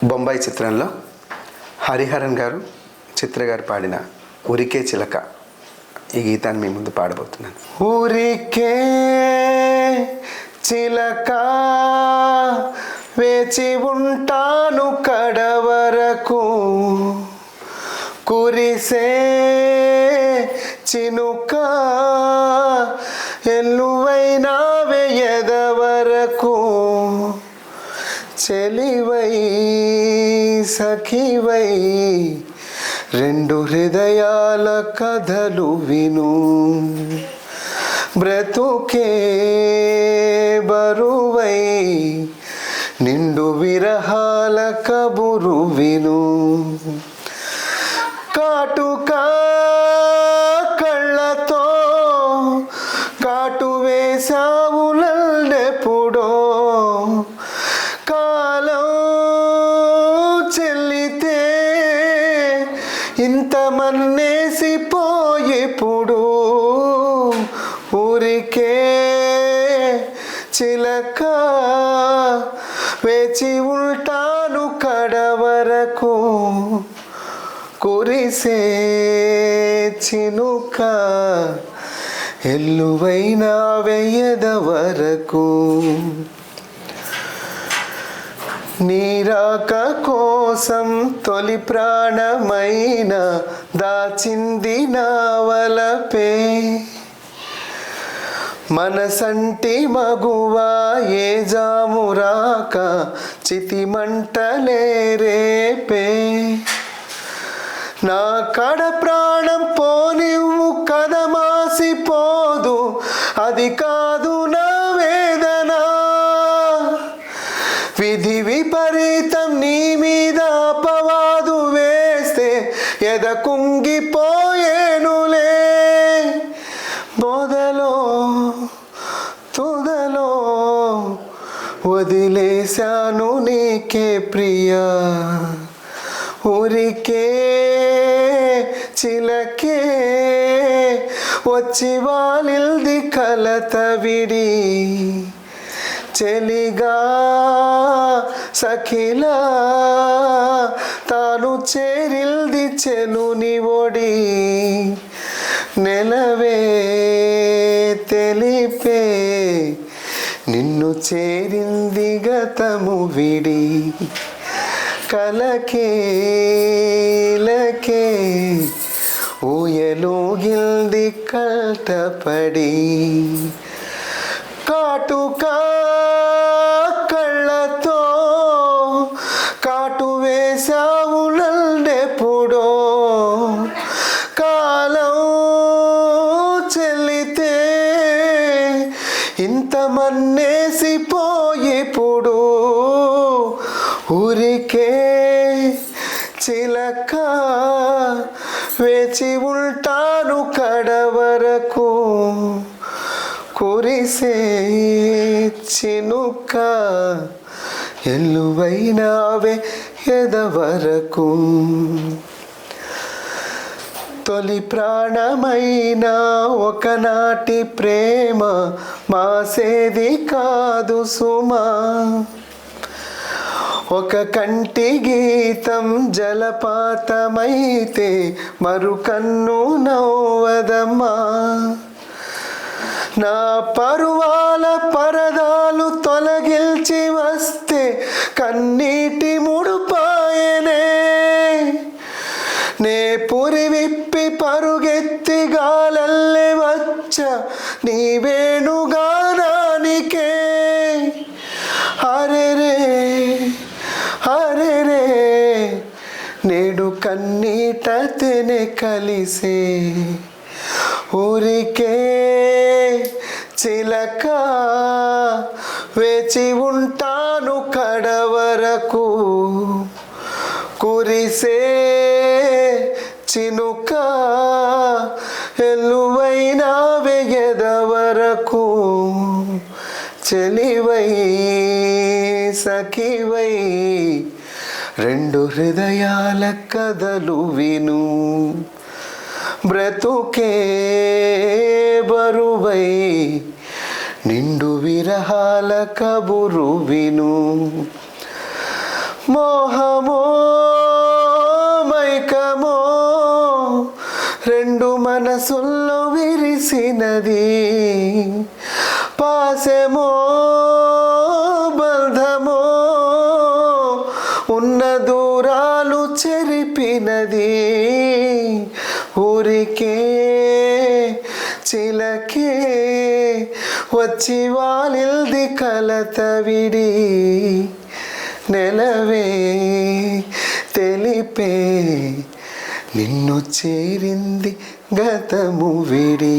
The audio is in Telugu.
బొంబాయి చిత్రంలో హరిహరన్ గారు, చిత్ర గారు పాడిన ఉరికే చిలక ఈ గీతాన్ని మీ ముందు పాడబోతున్నాను. ఊరికే చిలక వేచి ఉంటాను కడవరకు, కురిసే చినుక ఎల్లువైనా వేయద వరకు, చెలివై సఖివై రెండు హృదయాల కథలు విను, బ్రతుకే బరువై నిండు విరహాల కబురు విను, కాటుకా కళ్ళతో కాటు వేసావులెప్పుడో, కాలం చెల్లితే ఇంత మన్నేసిపోయిప్పుడు, ఊరికే చిలక వేచి ఉంటాను కడవరకు, కురిసే చినుక ఎల్లువైనా వేయద వరకు, నీరాక కోసం తొలి ప్రాణమైన దాచింది నా వలపే, మనసంటి మగువా ఏ జామురాక చితిమంటలే రేపే, నా కడ ప్రాణం పోనివ్వు కదమాసిపోదు, అది కాదు నా వేదన, విధి విపరీతం నీ మీద అపవాదు వేస్తే ఎద కుంగిపోయేనులే, మొదలో తుదలో వదిలేశాను నీకే ప్రియా, ఊరికే చిలకే వచ్చి వాలిల్ది కలత విడి, చెలిగా సఖిలా తాను చేరిల్ది చెలుని ఒడి, నెలవే తెలిపే నిన్ను చేరింది గతము విడి, కలకేలకే ఊయలోగిల్ది కల్టపడి, కాటుకా కళ్ళతో కాటు వేసావులెప్పుడో, కాలం చెల్లితే ఇంత మన్నేసిపోయిప్పుడు, ఊరికే చిలక వేచి ఉంటాను కడవరకు, కురిసే చినుక ఎల్లువైనా వేయద వరకు, తొలి ప్రాణమైన ఒకనాటి ప్రేమ మాసేది కాదు సుమా, ఒక కంటి గీతం జలపాతమైతే మరుకన్ను నవ్వదమ్మా, నా పరువాల పరదాలు తొలగిల్చి వస్తే కన్నీటి ముడుపాయనే, నే పురి విప్పి పరుగెత్తి గాలల్లే వచ్చ నీ వేణుగానానికే, అరెరే అరెరే నేడు కన్నీట తెనె కలిసే, ఊరికే చిలక వేచి ఉంటాను కడవరకు, కురిసే చినుక ఎల్లువైనా వేయద వరకు, చెలివై సఖివై రెండు హృదయాల కథలు విను, బ్రతుకే బరువై నిండు విరహాల కబురు విను, మోహమో మైకమో రెండు మనసుల్లో విరిసినది, పాసెమో బంధమో ఉన్న దూరాలు చెరిపినది, ఊరికే చిలకే వచ్చి వాలిల్ది కలత విడి, నెలవే తెలిపే నిన్ను చేరింది గతము విడి.